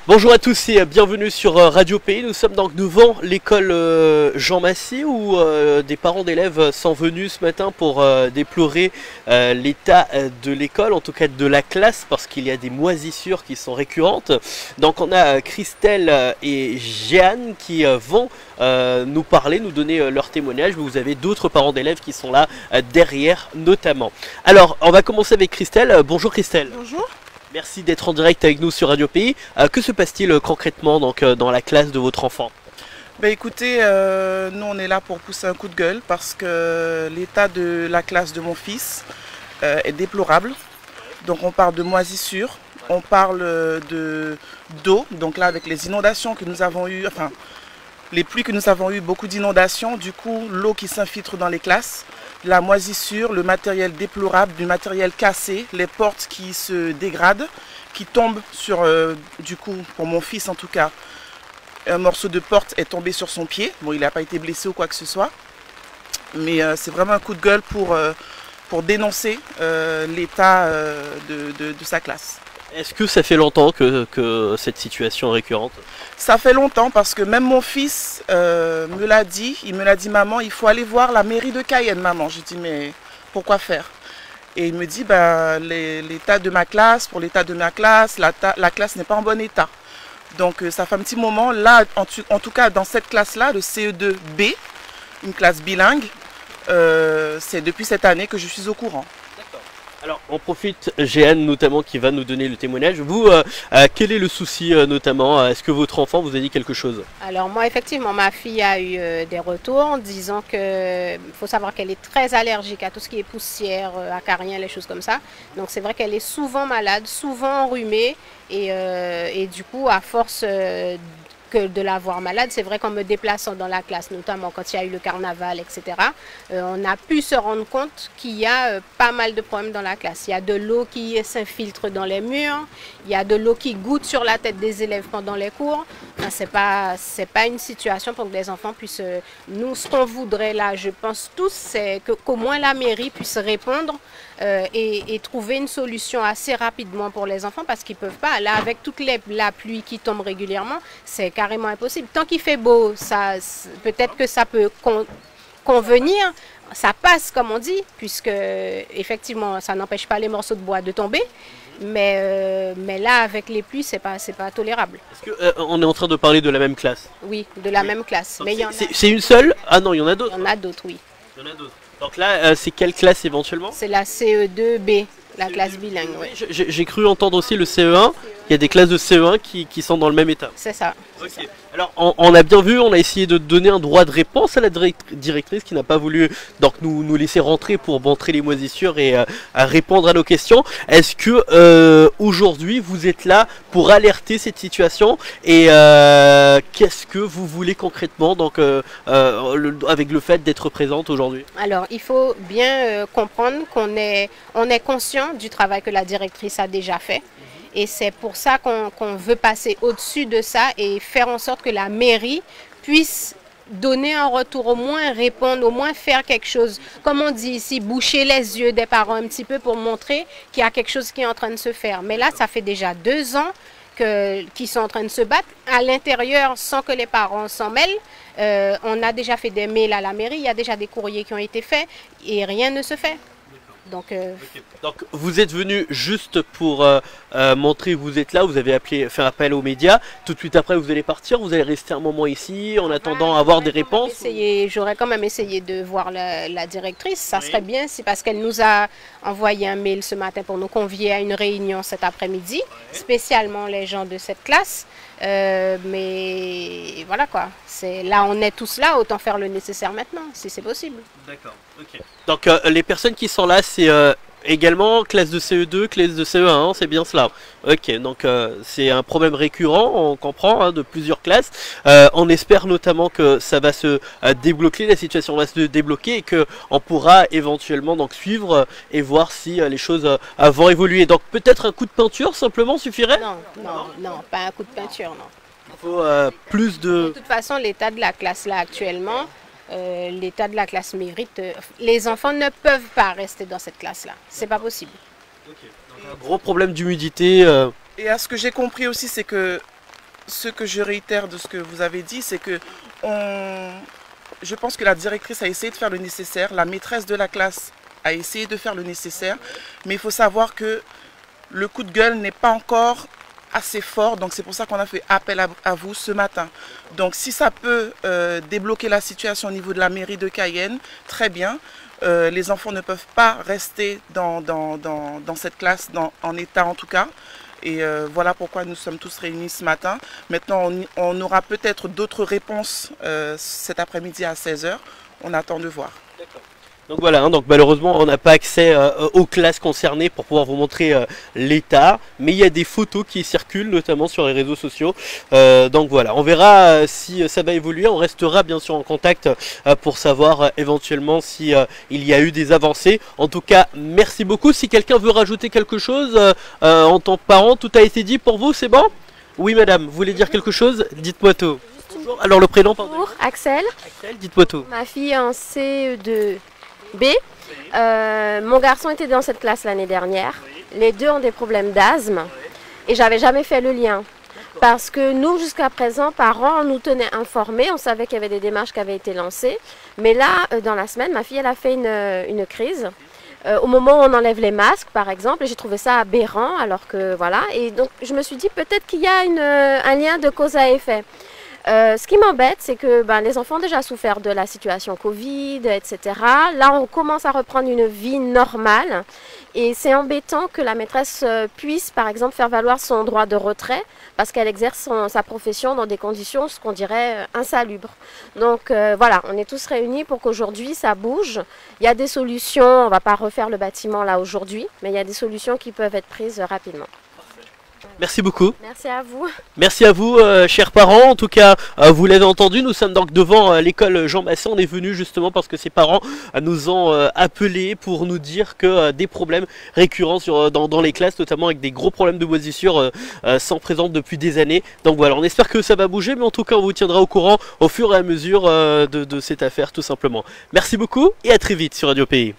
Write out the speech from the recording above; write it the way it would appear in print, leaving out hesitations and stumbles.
Bonjour à tous et bienvenue sur Radio Pays. Nous sommes donc devant l'école Jean Massé où des parents d'élèves sont venus ce matin pour déplorer l'état de l'école, en tout cas de la classe, parce qu'il y a des moisissures qui sont récurrentes. Donc on a Christelle et Jeanne qui vont nous parler, nous donner leur témoignage. Vous avez d'autres parents d'élèves qui sont là derrière notamment. Alors on va commencer avec Christelle. Bonjour Christelle. Bonjour. Merci d'être en direct avec nous sur Radio Pays. Que se passe-t-il concrètement donc, dans la classe de votre enfant? Écoutez, nous on est là pour pousser un coup de gueule parce que l'état de la classe de mon fils est déplorable. Donc on parle de moisissures, on parle d'eau. Donc là avec les inondations que nous avons eues, enfin les pluies que nous avons eues, beaucoup d'inondations, du coup l'eau qui s'infiltre dans les classes. La moisissure, le matériel déplorable, du matériel cassé, les portes qui se dégradent, qui tombent sur, du coup, pour mon fils en tout cas, un morceau de porte est tombé sur son pied. Bon, il n'a pas été blessé ou quoi que ce soit, mais c'est vraiment un coup de gueule pour dénoncer l'état de sa classe. Est-ce que ça fait longtemps que cette situation est récurrente? Ça fait longtemps parce que même mon fils me l'a dit. Il me l'a dit, maman, il faut aller voir la mairie de Cayenne, maman. J'ai dit, mais pourquoi faire? Et il me dit, l'état de ma classe, pour l'état de ma classe, la classe n'est pas en bon état. Donc ça fait un petit moment. Là, en tout cas, dans cette classe-là, le CE2B, une classe bilingue, c'est depuis cette année que je suis au courant. Alors on profite, Jeanne notamment qui va nous donner le témoignage. Vous, quel est le souci notamment? Est-ce que votre enfant vous a dit quelque chose? Alors moi effectivement ma fille a eu des retours disant que faut savoir qu'elle est très allergique à tout ce qui est poussière, acariens, les choses comme ça. Donc c'est vrai qu'elle est souvent malade, souvent enrhumée et du coup à force que de la voir malade, c'est vrai qu'en me déplaçant dans la classe, notamment quand il y a eu le carnaval, etc., on a pu se rendre compte qu'il y a pas mal de problèmes dans la classe. Il y a de l'eau qui s'infiltre dans les murs, il y a de l'eau qui goutte sur la tête des élèves pendant les cours. Enfin, c'est pas une situation pour que les enfants puissent... Nous, ce qu'on voudrait là, je pense tous, c'est qu'au moins la mairie puisse répondre et trouver une solution assez rapidement pour les enfants parce qu'ils ne peuvent pas. Là, avec toute la pluie qui tombe régulièrement, c'est carrément impossible. Tant qu'il fait beau, peut-être que ça peut convenir, ça passe comme on dit, puisque effectivement ça n'empêche pas les morceaux de bois de tomber. Mais là, avec les pluies, c'est pas tolérable. Est-ce qu'on est en train de parler de la même classe? Oui, de la même classe. Mais c'est une seule? Ah non, il y en a d'autres. Il y en a d'autres, oui. Il y en a d'autres. Donc là, c'est quelle classe éventuellement? C'est la CE2B, la classe bilingue. Oui. J'ai cru entendre aussi le CE1. Il y a des classes de CE1 qui sont dans le même état. C'est ça. Okay. Alors on a bien vu, on a essayé de donner un droit de réponse à la directrice qui n'a pas voulu donc nous laisser rentrer pour montrer les moisissures et répondre à nos questions. Est-ce que aujourd'hui vous êtes là pour alerter cette situation et qu'est-ce que vous voulez concrètement donc, avec le fait d'être présente aujourd'hui? Alors il faut bien comprendre qu'on est conscient du travail que la directrice a déjà fait. Et c'est pour ça qu'on veut passer au-dessus de ça et faire en sorte que la mairie puisse donner un retour, au moins répondre, au moins faire quelque chose. Comme on dit ici, boucher les yeux des parents un petit peu pour montrer qu'il y a quelque chose qui est en train de se faire. Mais là, ça fait déjà 2 ans qu'ils sont en train de se battre à l'intérieur sans que les parents s'en mêlent. On a déjà fait des mails à la mairie, il y a déjà des courriers qui ont été faits et rien ne se fait. Donc, donc vous êtes venu juste pour montrer que vous êtes là, vous avez fait appel aux médias, tout de suite après vous allez partir, vous allez rester un moment ici en attendant avoir des réponses? J'aurais quand même essayé de voir la directrice, ça serait bien, c'est parce qu'elle nous a envoyé un mail ce matin pour nous convier à une réunion cet après-midi, spécialement les gens de cette classe. Mais voilà quoi, là on est tous là, autant faire le nécessaire maintenant, si c'est possible. D'accord, ok. Donc les personnes qui sont là, c'est également classe de CE2, classe de CE1, hein, c'est bien cela. Ok, donc c'est un problème récurrent, on comprend, hein, de plusieurs classes. On espère notamment que ça va se débloquer, la situation va se débloquer et qu'on pourra éventuellement donc suivre et voir si les choses vont évoluer. Donc peut-être un coup de peinture simplement suffirait? Non, pas un coup de peinture, non. Il faut plus de... De toute façon, l'état de la classe là actuellement, l'état de la classe mérite. Les enfants ne peuvent pas rester dans cette classe-là. C'est pas possible. Okay. Donc, un gros problème d'humidité. Et à ce que j'ai compris aussi, c'est que ce que je réitère de ce que vous avez dit, c'est que je pense que la directrice a essayé de faire le nécessaire, la maîtresse de la classe a essayé de faire le nécessaire, mais il faut savoir que le coup de gueule n'est pas encore assez fort, donc c'est pour ça qu'on a fait appel à vous ce matin. Donc si ça peut débloquer la situation au niveau de la mairie de Cayenne, très bien. Les enfants ne peuvent pas rester dans cette classe, en état en tout cas. Et voilà pourquoi nous sommes tous réunis ce matin. Maintenant, on aura peut-être d'autres réponses cet après-midi à 16 h. On attend de voir. Donc voilà, hein, donc malheureusement on n'a pas accès aux classes concernées pour pouvoir vous montrer l'état, mais il y a des photos qui circulent notamment sur les réseaux sociaux, donc voilà, on verra si ça va évoluer, on restera bien sûr en contact pour savoir éventuellement si il y a eu des avancées. En tout cas, merci beaucoup. Si quelqu'un veut rajouter quelque chose en tant que parent, tout a été dit pour vous, c'est bon? Oui madame, vous voulez dire quelque chose? Dites-moi tout. Bonjour. Alors le prénom, pardon. Bonjour, Axel. Axel, dites-moi tout. Ma fille est en CE2B. Mon garçon était dans cette classe l'année dernière. Les deux ont des problèmes d'asthme et j'avais jamais fait le lien. Parce que nous, jusqu'à présent, parents, on nous tenait informés, on savait qu'il y avait des démarches qui avaient été lancées. Mais là, dans la semaine, ma fille, elle a fait une crise. Au moment où on enlève les masques, par exemple, et j'ai trouvé ça aberrant, alors que voilà. Et donc, je me suis dit peut-être qu'il y a un lien de cause à effet. Ce qui m'embête, c'est que les enfants ont déjà souffert de la situation Covid, etc. Là, on commence à reprendre une vie normale et c'est embêtant que la maîtresse puisse, par exemple, faire valoir son droit de retrait parce qu'elle exerce sa profession dans des conditions, ce qu'on dirait, insalubres. Donc voilà, on est tous réunis pour qu'aujourd'hui, ça bouge. Il y a des solutions, on ne va pas refaire le bâtiment là aujourd'hui, mais il y a des solutions qui peuvent être prises rapidement. Merci beaucoup. Merci à vous. Merci à vous, chers parents. En tout cas, vous l'avez entendu, nous sommes donc devant l'école Jean Massé. On est venu justement parce que ses parents nous ont appelés pour nous dire que des problèmes récurrents dans les classes, notamment avec des gros problèmes de moisissure, sont présents depuis des années. Donc voilà, on espère que ça va bouger, mais en tout cas, on vous tiendra au courant au fur et à mesure de cette affaire, tout simplement. Merci beaucoup et à très vite sur Radio Pays.